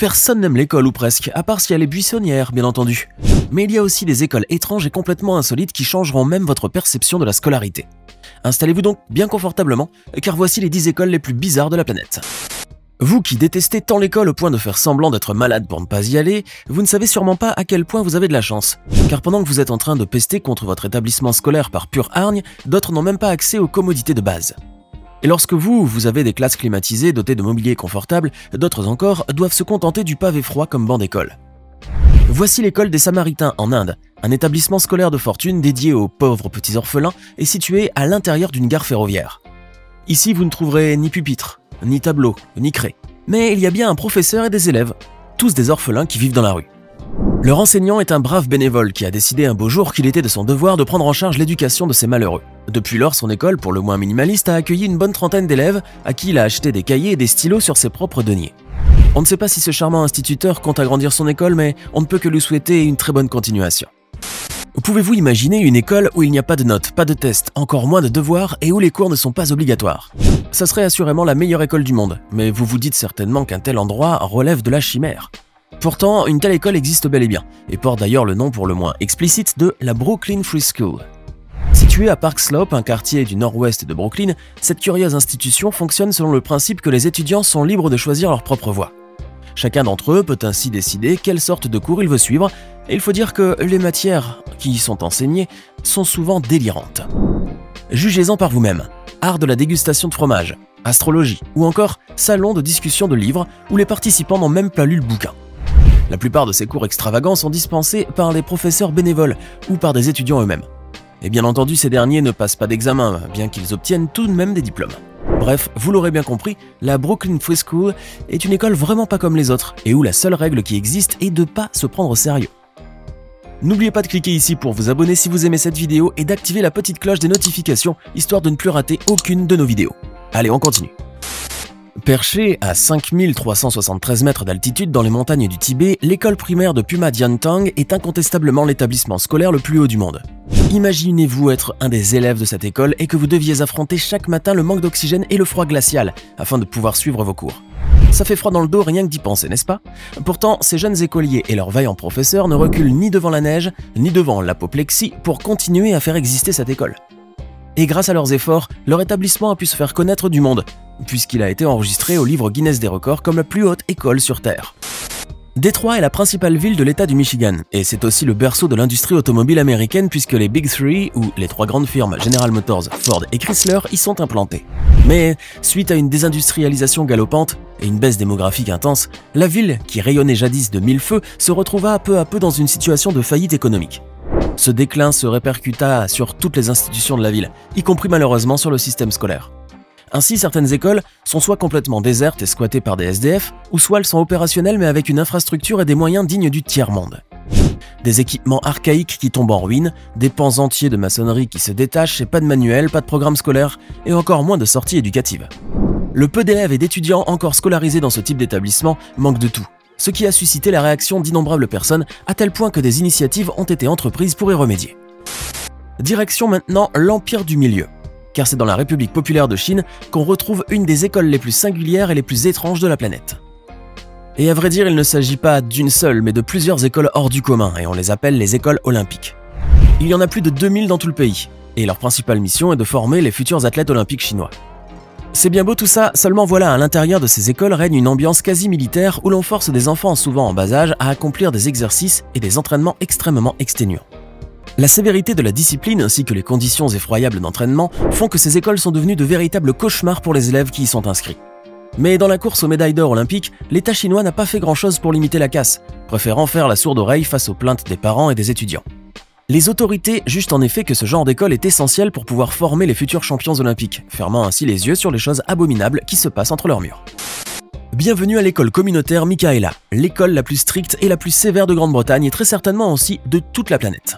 Personne n'aime l'école ou presque, à part si elle est buissonnière, bien entendu. Mais il y a aussi des écoles étranges et complètement insolites qui changeront même votre perception de la scolarité. Installez-vous donc bien confortablement, car voici les 10 écoles les plus bizarres de la planète. Vous qui détestez tant l'école au point de faire semblant d'être malade pour ne pas y aller, vous ne savez sûrement pas à quel point vous avez de la chance. Car pendant que vous êtes en train de pester contre votre établissement scolaire par pure hargne, d'autres n'ont même pas accès aux commodités de base. Et lorsque vous avez des classes climatisées dotées de mobilier confortable, d'autres encore doivent se contenter du pavé froid comme banc d'école. Voici l'école des Samaritains en Inde, un établissement scolaire de fortune dédié aux pauvres petits orphelins et situé à l'intérieur d'une gare ferroviaire. Ici, vous ne trouverez ni pupitre, ni tableau, ni craie. Mais il y a bien un professeur et des élèves, tous des orphelins qui vivent dans la rue. Leur enseignant est un brave bénévole qui a décidé un beau jour qu'il était de son devoir de prendre en charge l'éducation de ces malheureux. Depuis lors, son école, pour le moins minimaliste, a accueilli une bonne trentaine d'élèves à qui il a acheté des cahiers et des stylos sur ses propres deniers. On ne sait pas si ce charmant instituteur compte agrandir son école, mais on ne peut que lui souhaiter une très bonne continuation. Pouvez-vous imaginer une école où il n'y a pas de notes, pas de tests, encore moins de devoirs et où les cours ne sont pas obligatoires? Ça serait assurément la meilleure école du monde, mais vous vous dites certainement qu'un tel endroit relève de la chimère. Pourtant, une telle école existe bel et bien, et porte d'ailleurs le nom pour le moins explicite de la Brooklyn Free School. Située à Park Slope, un quartier du nord-ouest de Brooklyn, cette curieuse institution fonctionne selon le principe que les étudiants sont libres de choisir leur propre voie. Chacun d'entre eux peut ainsi décider quelle sorte de cours il veut suivre, et il faut dire que les matières qui y sont enseignées sont souvent délirantes. Jugez-en par vous-même. Art de la dégustation de fromage, astrologie, ou encore salon de discussion de livres où les participants n'ont même pas lu le bouquin. La plupart de ces cours extravagants sont dispensés par des professeurs bénévoles ou par des étudiants eux-mêmes. Et bien entendu, ces derniers ne passent pas d'examen, bien qu'ils obtiennent tout de même des diplômes. Bref, vous l'aurez bien compris, la Brooklyn Free School est une école vraiment pas comme les autres, et où la seule règle qui existe est de pas se prendre au sérieux. N'oubliez pas de cliquer ici pour vous abonner si vous aimez cette vidéo et d'activer la petite cloche des notifications, histoire de ne plus rater aucune de nos vidéos. Allez, on continue. Perchée à 5373 mètres d'altitude dans les montagnes du Tibet, l'école primaire de Puma Diantang est incontestablement l'établissement scolaire le plus haut du monde. Imaginez-vous être un des élèves de cette école et que vous deviez affronter chaque matin le manque d'oxygène et le froid glacial afin de pouvoir suivre vos cours. Ça fait froid dans le dos rien que d'y penser, n'est-ce pas? Pourtant, ces jeunes écoliers et leurs vaillants professeurs ne reculent ni devant la neige, ni devant l'apoplexie pour continuer à faire exister cette école. Et grâce à leurs efforts, leur établissement a pu se faire connaître du monde, puisqu'il a été enregistré au livre Guinness des records comme la plus haute école sur Terre. Détroit est la principale ville de l'État du Michigan, et c'est aussi le berceau de l'industrie automobile américaine puisque les Big Three, ou les trois grandes firmes General Motors, Ford et Chrysler, y sont implantées. Mais, suite à une désindustrialisation galopante et une baisse démographique intense, la ville, qui rayonnait jadis de mille feux, se retrouva peu à peu dans une situation de faillite économique. Ce déclin se répercuta sur toutes les institutions de la ville, y compris malheureusement sur le système scolaire. Ainsi, certaines écoles sont soit complètement désertes et squattées par des SDF, ou soit elles sont opérationnelles mais avec une infrastructure et des moyens dignes du tiers-monde. Des équipements archaïques qui tombent en ruine, des pans entiers de maçonnerie qui se détachent et pas de manuel, pas de programme scolaire et encore moins de sorties éducatives. Le peu d'élèves et d'étudiants encore scolarisés dans ce type d'établissement manque de tout, ce qui a suscité la réaction d'innombrables personnes à tel point que des initiatives ont été entreprises pour y remédier. Direction maintenant l'Empire du Milieu. Car c'est dans la République populaire de Chine qu'on retrouve une des écoles les plus singulières et les plus étranges de la planète. Et à vrai dire, il ne s'agit pas d'une seule, mais de plusieurs écoles hors du commun, et on les appelle les écoles olympiques. Il y en a plus de 2000 dans tout le pays, et leur principale mission est de former les futurs athlètes olympiques chinois. C'est bien beau tout ça, seulement voilà, à l'intérieur de ces écoles règne une ambiance quasi militaire où l'on force des enfants souvent en bas âge à accomplir des exercices et des entraînements extrêmement exténuants. La sévérité de la discipline ainsi que les conditions effroyables d'entraînement font que ces écoles sont devenues de véritables cauchemars pour les élèves qui y sont inscrits. Mais dans la course aux médailles d'or olympiques, l'État chinois n'a pas fait grand-chose pour limiter la casse, préférant faire la sourde oreille face aux plaintes des parents et des étudiants. Les autorités jugent en effet que ce genre d'école est essentiel pour pouvoir former les futurs champions olympiques, fermant ainsi les yeux sur les choses abominables qui se passent entre leurs murs. Bienvenue à l'école communautaire Michaela, l'école la plus stricte et la plus sévère de Grande-Bretagne et très certainement aussi de toute la planète.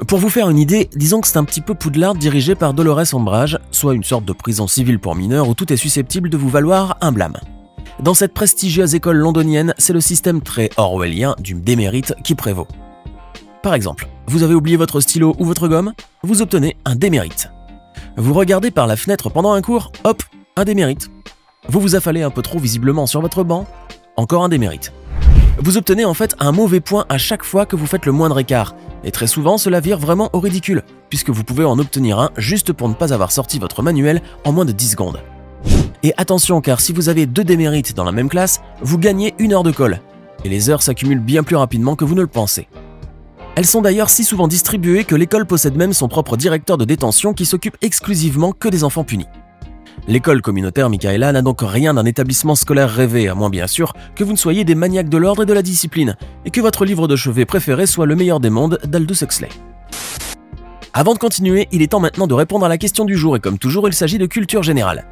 Pour vous faire une idée, disons que c'est un petit peu Poudlard dirigé par Dolores Umbridge, soit une sorte de prison civile pour mineurs où tout est susceptible de vous valoir un blâme. Dans cette prestigieuse école londonienne, c'est le système très orwellien du démérite qui prévaut. Par exemple, vous avez oublié votre stylo ou votre gomme, vous obtenez un démérite. Vous regardez par la fenêtre pendant un cours, hop, un démérite. Vous vous affalez un peu trop visiblement sur votre banc, encore un démérite. Vous obtenez en fait un mauvais point à chaque fois que vous faites le moindre écart, et très souvent cela vire vraiment au ridicule, puisque vous pouvez en obtenir un juste pour ne pas avoir sorti votre manuel en moins de 10 secondes. Et attention, car si vous avez 2 démérites dans la même classe, vous gagnez 1 heure de colle, et les heures s'accumulent bien plus rapidement que vous ne le pensez. Elles sont d'ailleurs si souvent distribuées que l'école possède même son propre directeur de détention qui s'occupe exclusivement que des enfants punis. L'école communautaire Michaela n'a donc rien d'un établissement scolaire rêvé, à moins bien sûr que vous ne soyez des maniaques de l'ordre et de la discipline, et que votre livre de chevet préféré soit Le meilleur des mondes d'Aldous Huxley. Avant de continuer, il est temps maintenant de répondre à la question du jour, et comme toujours, il s'agit de culture générale.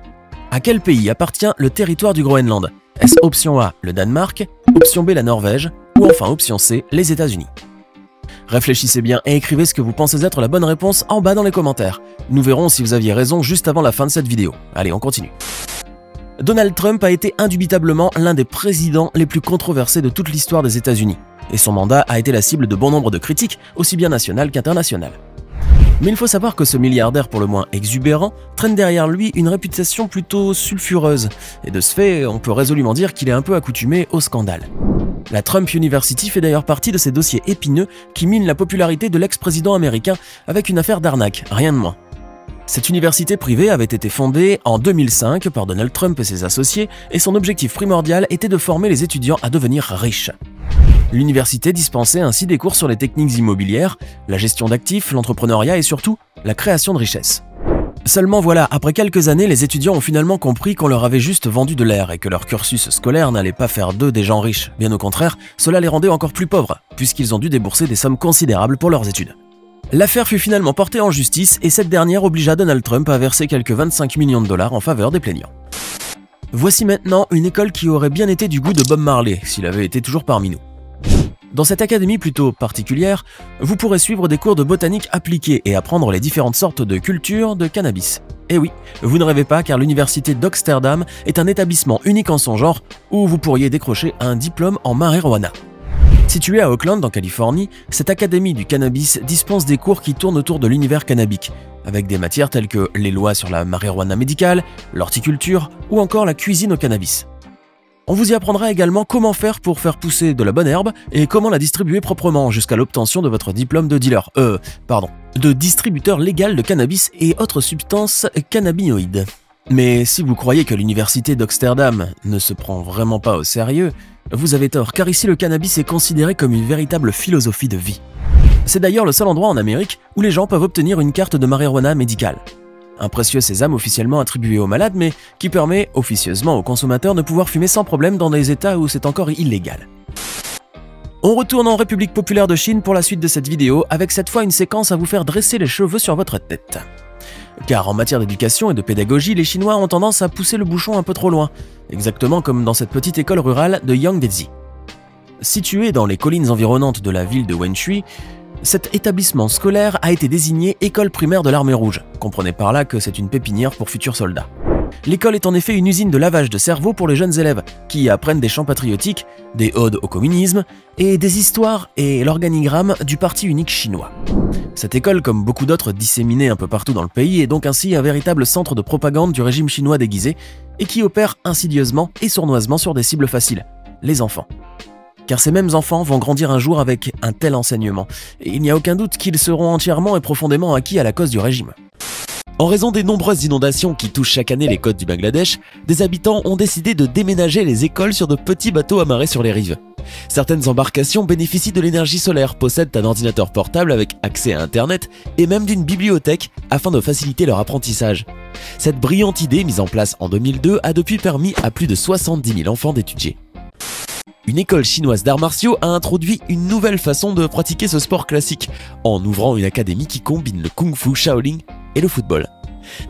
À quel pays appartient le territoire du Groenland? Est-ce option A, le Danemark, option B, la Norvège, ou enfin option C, les États-Unis? Réfléchissez bien et écrivez ce que vous pensez être la bonne réponse en bas dans les commentaires. Nous verrons si vous aviez raison juste avant la fin de cette vidéo. Allez, on continue. Donald Trump a été indubitablement l'un des présidents les plus controversés de toute l'histoire des États-Unis, et son mandat a été la cible de bon nombre de critiques, aussi bien nationales qu'internationales. Mais il faut savoir que ce milliardaire pour le moins exubérant traîne derrière lui une réputation plutôt sulfureuse, et de ce fait, on peut résolument dire qu'il est un peu accoutumé au scandale. La Trump University fait d'ailleurs partie de ces dossiers épineux qui minent la popularité de l'ex-président américain avec une affaire d'arnaque, rien de moins. Cette université privée avait été fondée en 2005 par Donald Trump et ses associés, et son objectif primordial était de former les étudiants à devenir riches. L'université dispensait ainsi des cours sur les techniques immobilières, la gestion d'actifs, l'entrepreneuriat et surtout la création de richesses. Seulement voilà, après quelques années, les étudiants ont finalement compris qu'on leur avait juste vendu de l'air et que leur cursus scolaire n'allait pas faire d'eux des gens riches. Bien au contraire, cela les rendait encore plus pauvres, puisqu'ils ont dû débourser des sommes considérables pour leurs études. L'affaire fut finalement portée en justice et cette dernière obligea Donald Trump à verser quelques 25 millions de dollars en faveur des plaignants. Voici maintenant une école qui aurait bien été du goût de Bob Marley, s'il avait été toujours parmi nous. Dans cette académie plutôt particulière, vous pourrez suivre des cours de botanique appliquée et apprendre les différentes sortes de cultures de cannabis. Et oui, vous ne rêvez pas car l'université d'Amsterdam est un établissement unique en son genre où vous pourriez décrocher un diplôme en marijuana. Située à Oakland, en Californie, cette académie du cannabis dispense des cours qui tournent autour de l'univers cannabique, avec des matières telles que les lois sur la marijuana médicale, l'horticulture ou encore la cuisine au cannabis. On vous y apprendra également comment faire pour faire pousser de la bonne herbe et comment la distribuer proprement jusqu'à l'obtention de votre diplôme de de distributeur légal de cannabis et autres substances cannabinoïdes. Mais si vous croyez que l'université d'Amsterdam ne se prend vraiment pas au sérieux, vous avez tort, car ici le cannabis est considéré comme une véritable philosophie de vie. C'est d'ailleurs le seul endroit en Amérique où les gens peuvent obtenir une carte de marijuana médicale. Un précieux sésame officiellement attribué aux malades, mais qui permet officieusement aux consommateurs de pouvoir fumer sans problème dans des états où c'est encore illégal. On retourne en République populaire de Chine pour la suite de cette vidéo, avec cette fois une séquence à vous faire dresser les cheveux sur votre tête. Car en matière d'éducation et de pédagogie, les Chinois ont tendance à pousser le bouchon un peu trop loin, exactement comme dans cette petite école rurale de Yangtze. Située dans les collines environnantes de la ville de Wenshui, cet établissement scolaire a été désigné école primaire de l'armée rouge. Comprenez par là que c'est une pépinière pour futurs soldats. L'école est en effet une usine de lavage de cerveau pour les jeunes élèves qui y apprennent des chants patriotiques, des odes au communisme et des histoires et l'organigramme du parti unique chinois. Cette école, comme beaucoup d'autres disséminées un peu partout dans le pays, est donc ainsi un véritable centre de propagande du régime chinois déguisé et qui opère insidieusement et sournoisement sur des cibles faciles, les enfants. Car ces mêmes enfants vont grandir un jour avec un tel enseignement, et il n'y a aucun doute qu'ils seront entièrement et profondément acquis à la cause du régime. En raison des nombreuses inondations qui touchent chaque année les côtes du Bangladesh, des habitants ont décidé de déménager les écoles sur de petits bateaux amarrés sur les rives. Certaines embarcations bénéficient de l'énergie solaire, possèdent un ordinateur portable avec accès à Internet et même d'une bibliothèque afin de faciliter leur apprentissage. Cette brillante idée, mise en place en 2002, a depuis permis à plus de 70 000 enfants d'étudier. Une école chinoise d'arts martiaux a introduit une nouvelle façon de pratiquer ce sport classique, en ouvrant une académie qui combine le kung-fu Shaolin et le football.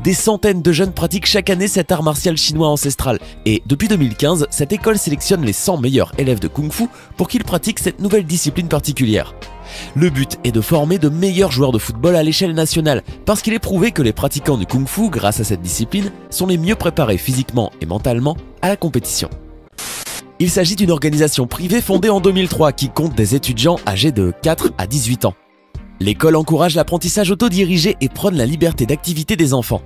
Des centaines de jeunes pratiquent chaque année cet art martial chinois ancestral, et depuis 2015, cette école sélectionne les 100 meilleurs élèves de kung-fu pour qu'ils pratiquent cette nouvelle discipline particulière. Le but est de former de meilleurs joueurs de football à l'échelle nationale, parce qu'il est prouvé que les pratiquants du kung-fu, grâce à cette discipline, sont les mieux préparés physiquement et mentalement à la compétition. Il s'agit d'une organisation privée fondée en 2003 qui compte des étudiants âgés de 4 à 18 ans. L'école encourage l'apprentissage autodirigé et prône la liberté d'activité des enfants.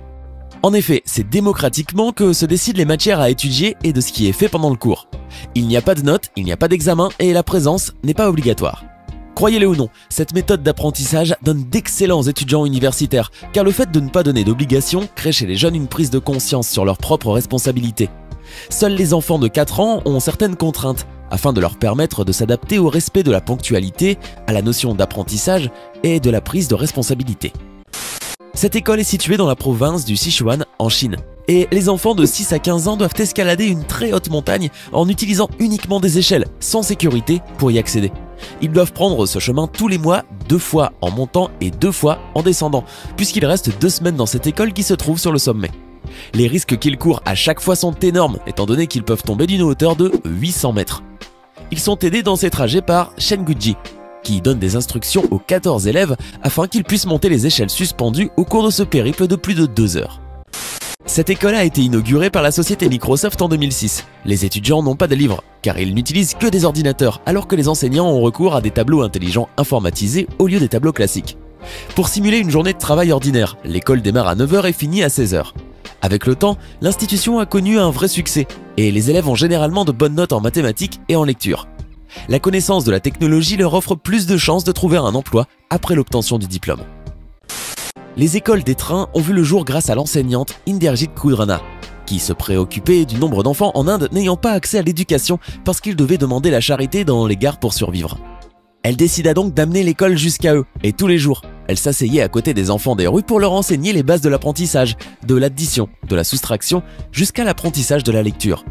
En effet, c'est démocratiquement que se décident les matières à étudier et de ce qui est fait pendant le cours. Il n'y a pas de notes, il n'y a pas d'examen et la présence n'est pas obligatoire. Croyez-le ou non, cette méthode d'apprentissage donne d'excellents étudiants universitaires, car le fait de ne pas donner d'obligation crée chez les jeunes une prise de conscience sur leurs propres responsabilités. Seuls les enfants de 4 ans ont certaines contraintes, afin de leur permettre de s'adapter au respect de la ponctualité, à la notion d'apprentissage et de la prise de responsabilité. Cette école est située dans la province du Sichuan, en Chine. Et les enfants de 6 à 15 ans doivent escalader une très haute montagne en utilisant uniquement des échelles, sans sécurité, pour y accéder. Ils doivent prendre ce chemin tous les mois, 2 fois en montant et 2 fois en descendant, puisqu'il reste 2 semaines dans cette école qui se trouve sur le sommet. Les risques qu'ils courent à chaque fois sont énormes, étant donné qu'ils peuvent tomber d'une hauteur de 800 mètres. Ils sont aidés dans ces trajets par Shen Guji, qui donne des instructions aux 14 élèves afin qu'ils puissent monter les échelles suspendues au cours de ce périple de plus de 2 heures. Cette école a été inaugurée par la société Microsoft en 2006. Les étudiants n'ont pas de livres, car ils n'utilisent que des ordinateurs, alors que les enseignants ont recours à des tableaux intelligents informatisés au lieu des tableaux classiques. Pour simuler une journée de travail ordinaire, l'école démarre à 9 h et finit à 16 h. Avec le temps, l'institution a connu un vrai succès, et les élèves ont généralement de bonnes notes en mathématiques et en lecture. La connaissance de la technologie leur offre plus de chances de trouver un emploi après l'obtention du diplôme. Les écoles des trains ont vu le jour grâce à l'enseignante Inderjit Khudrana, qui se préoccupait du nombre d'enfants en Inde n'ayant pas accès à l'éducation parce qu'ils devaient demander la charité dans les gares pour survivre. Elle décida donc d'amener l'école jusqu'à eux, et tous les jours, elle s'asseyait à côté des enfants des rues pour leur enseigner les bases de l'apprentissage, de l'addition, de la soustraction, jusqu'à l'apprentissage de la lecture.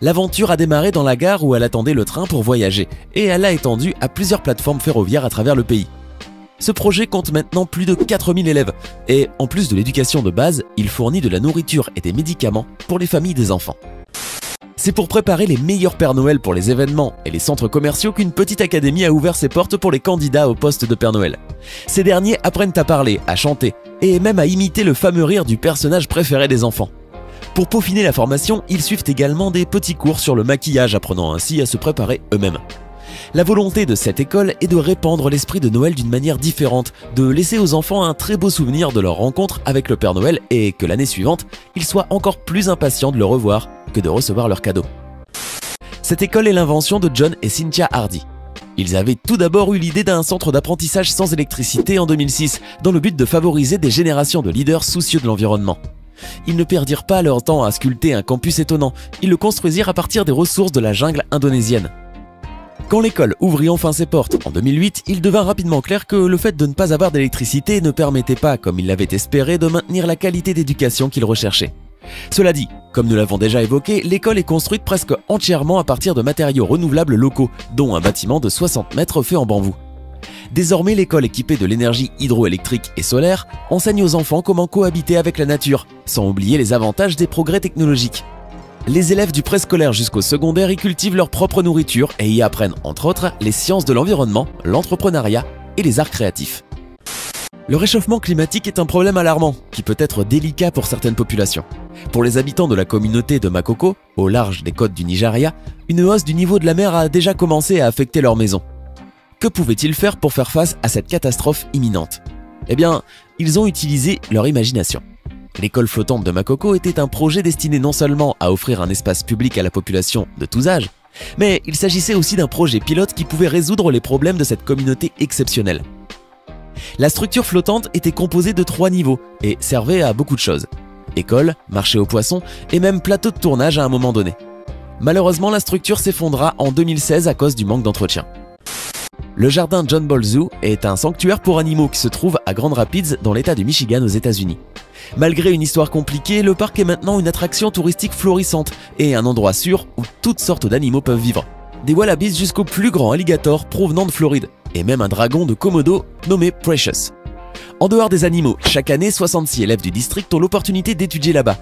L'aventure a démarré dans la gare où elle attendait le train pour voyager, et elle a étendu à plusieurs plateformes ferroviaires à travers le pays. Ce projet compte maintenant plus de 4000 élèves, et en plus de l'éducation de base, il fournit de la nourriture et des médicaments pour les familles des enfants. C'est pour préparer les meilleurs Pères Noël pour les événements et les centres commerciaux qu'une petite académie a ouvert ses portes pour les candidats au poste de Père Noël. Ces derniers apprennent à parler, à chanter, et même à imiter le fameux rire du personnage préféré des enfants. Pour peaufiner la formation, ils suivent également des petits cours sur le maquillage, apprenant ainsi à se préparer eux-mêmes. La volonté de cette école est de répandre l'esprit de Noël d'une manière différente, de laisser aux enfants un très beau souvenir de leur rencontre avec le Père Noël et que l'année suivante, ils soient encore plus impatients de le revoir que de recevoir leurs cadeaux. Cette école est l'invention de John et Cynthia Hardy. Ils avaient tout d'abord eu l'idée d'un centre d'apprentissage sans électricité en 2006, dans le but de favoriser des générations de leaders soucieux de l'environnement. Ils ne perdirent pas leur temps à sculpter un campus étonnant, ils le construisirent à partir des ressources de la jungle indonésienne. Quand l'école ouvrit enfin ses portes en 2008, il devint rapidement clair que le fait de ne pas avoir d'électricité ne permettait pas, comme ils l'avaient espéré, de maintenir la qualité d'éducation qu'ils recherchaient. Cela dit, comme nous l'avons déjà évoqué, l'école est construite presque entièrement à partir de matériaux renouvelables locaux, dont un bâtiment de 60 mètres fait en bambou. Désormais, l'école équipée de l'énergie hydroélectrique et solaire enseigne aux enfants comment cohabiter avec la nature, sans oublier les avantages des progrès technologiques. Les élèves du préscolaire jusqu'au secondaire y cultivent leur propre nourriture et y apprennent, entre autres, les sciences de l'environnement, l'entrepreneuriat et les arts créatifs. Le réchauffement climatique est un problème alarmant, qui peut être délicat pour certaines populations. Pour les habitants de la communauté de Makoko, au large des côtes du Nigeria, une hausse du niveau de la mer a déjà commencé à affecter leurs maisons. Que pouvaient-ils faire pour faire face à cette catastrophe imminente? Eh bien, ils ont utilisé leur imagination. L'école flottante de Makoko était un projet destiné non seulement à offrir un espace public à la population de tous âges, mais il s'agissait aussi d'un projet pilote qui pouvait résoudre les problèmes de cette communauté exceptionnelle. La structure flottante était composée de 3 niveaux et servait à beaucoup de choses. École, marché aux poissons et même plateau de tournage à un moment donné. Malheureusement, la structure s'effondra en 2016 à cause du manque d'entretien. Le jardin John Ball Zoo est un sanctuaire pour animaux qui se trouve à Grand Rapids dans l'état du Michigan aux États-Unis. Malgré une histoire compliquée, le parc est maintenant une attraction touristique florissante et un endroit sûr où toutes sortes d'animaux peuvent vivre. Des wallabies jusqu'au plus grand alligator provenant de Floride et même un dragon de Komodo nommé Precious. En dehors des animaux, chaque année, 66 élèves du district ont l'opportunité d'étudier là-bas.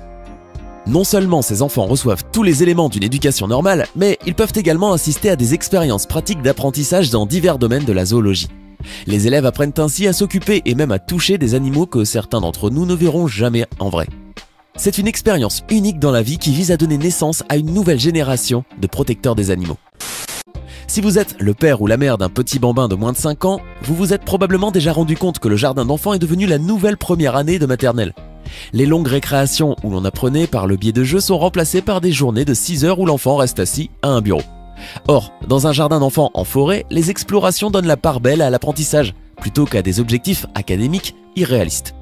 Non seulement ces enfants reçoivent tous les éléments d'une éducation normale, mais ils peuvent également assister à des expériences pratiques d'apprentissage dans divers domaines de la zoologie. Les élèves apprennent ainsi à s'occuper et même à toucher des animaux que certains d'entre nous ne verront jamais en vrai. C'est une expérience unique dans la vie qui vise à donner naissance à une nouvelle génération de protecteurs des animaux. Si vous êtes le père ou la mère d'un petit bambin de moins de 5 ans, vous vous êtes probablement déjà rendu compte que le jardin d'enfants est devenu la nouvelle première année de maternelle. Les longues récréations où l'on apprenait par le biais de jeux sont remplacées par des journées de 6 heures où l'enfant reste assis à un bureau. Or, dans un jardin d'enfants en forêt, les explorations donnent la part belle à l'apprentissage, plutôt qu'à des objectifs académiques irréalistes.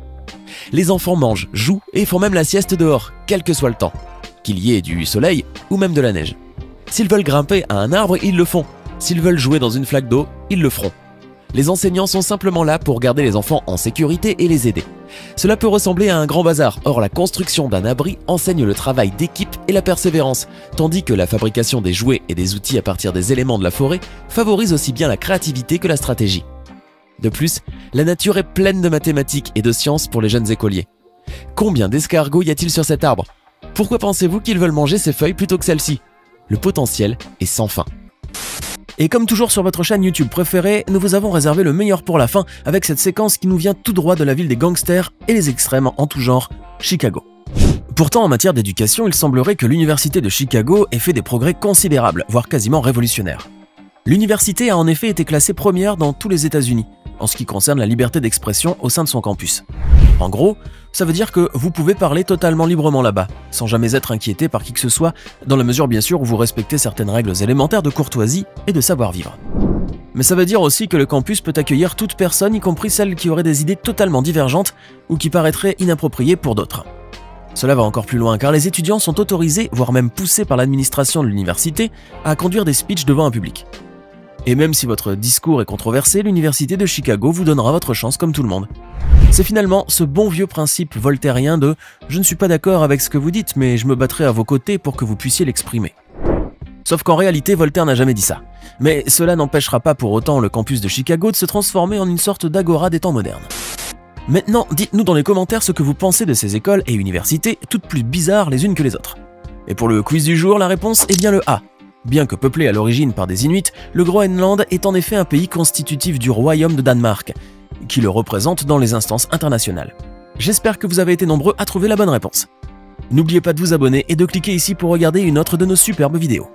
Les enfants mangent, jouent et font même la sieste dehors, quel que soit le temps, qu'il y ait du soleil ou même de la neige. S'ils veulent grimper à un arbre, ils le font. S'ils veulent jouer dans une flaque d'eau, ils le feront. Les enseignants sont simplement là pour garder les enfants en sécurité et les aider. Cela peut ressembler à un grand bazar, or la construction d'un abri enseigne le travail d'équipe et la persévérance, tandis que la fabrication des jouets et des outils à partir des éléments de la forêt favorise aussi bien la créativité que la stratégie. De plus, la nature est pleine de mathématiques et de sciences pour les jeunes écoliers. Combien d'escargots y a-t-il sur cet arbre? Pourquoi pensez-vous qu'ils veulent manger ces feuilles plutôt que celles-ci? Le potentiel est sans fin. Et comme toujours sur votre chaîne YouTube préférée, nous vous avons réservé le meilleur pour la fin avec cette séquence qui nous vient tout droit de la ville des gangsters et les extrêmes en tout genre, Chicago. Pourtant, en matière d'éducation, il semblerait que l'université de Chicago ait fait des progrès considérables, voire quasiment révolutionnaires. L'université a en effet été classée première dans tous les États-Unis, en ce qui concerne la liberté d'expression au sein de son campus. En gros, ça veut dire que vous pouvez parler totalement librement là-bas, sans jamais être inquiété par qui que ce soit, dans la mesure bien sûr où vous respectez certaines règles élémentaires de courtoisie et de savoir-vivre. Mais ça veut dire aussi que le campus peut accueillir toute personne, y compris celle qui aurait des idées totalement divergentes ou qui paraîtraient inappropriées pour d'autres. Cela va encore plus loin car les étudiants sont autorisés, voire même poussés par l'administration de l'université, à conduire des speeches devant un public. Et même si votre discours est controversé, l'université de Chicago vous donnera votre chance comme tout le monde. C'est finalement ce bon vieux principe voltairien de « je ne suis pas d'accord avec ce que vous dites, mais je me battrai à vos côtés pour que vous puissiez l'exprimer ». Sauf qu'en réalité, Voltaire n'a jamais dit ça. Mais cela n'empêchera pas pour autant le campus de Chicago de se transformer en une sorte d'agora des temps modernes. Maintenant, dites-nous dans les commentaires ce que vous pensez de ces écoles et universités, toutes plus bizarres les unes que les autres. Et pour le quiz du jour, la réponse est bien le A. Bien que peuplé à l'origine par des Inuits, le Groenland est en effet un pays constitutif du royaume de Danemark, qui le représente dans les instances internationales. J'espère que vous avez été nombreux à trouver la bonne réponse. N'oubliez pas de vous abonner et de cliquer ici pour regarder une autre de nos superbes vidéos.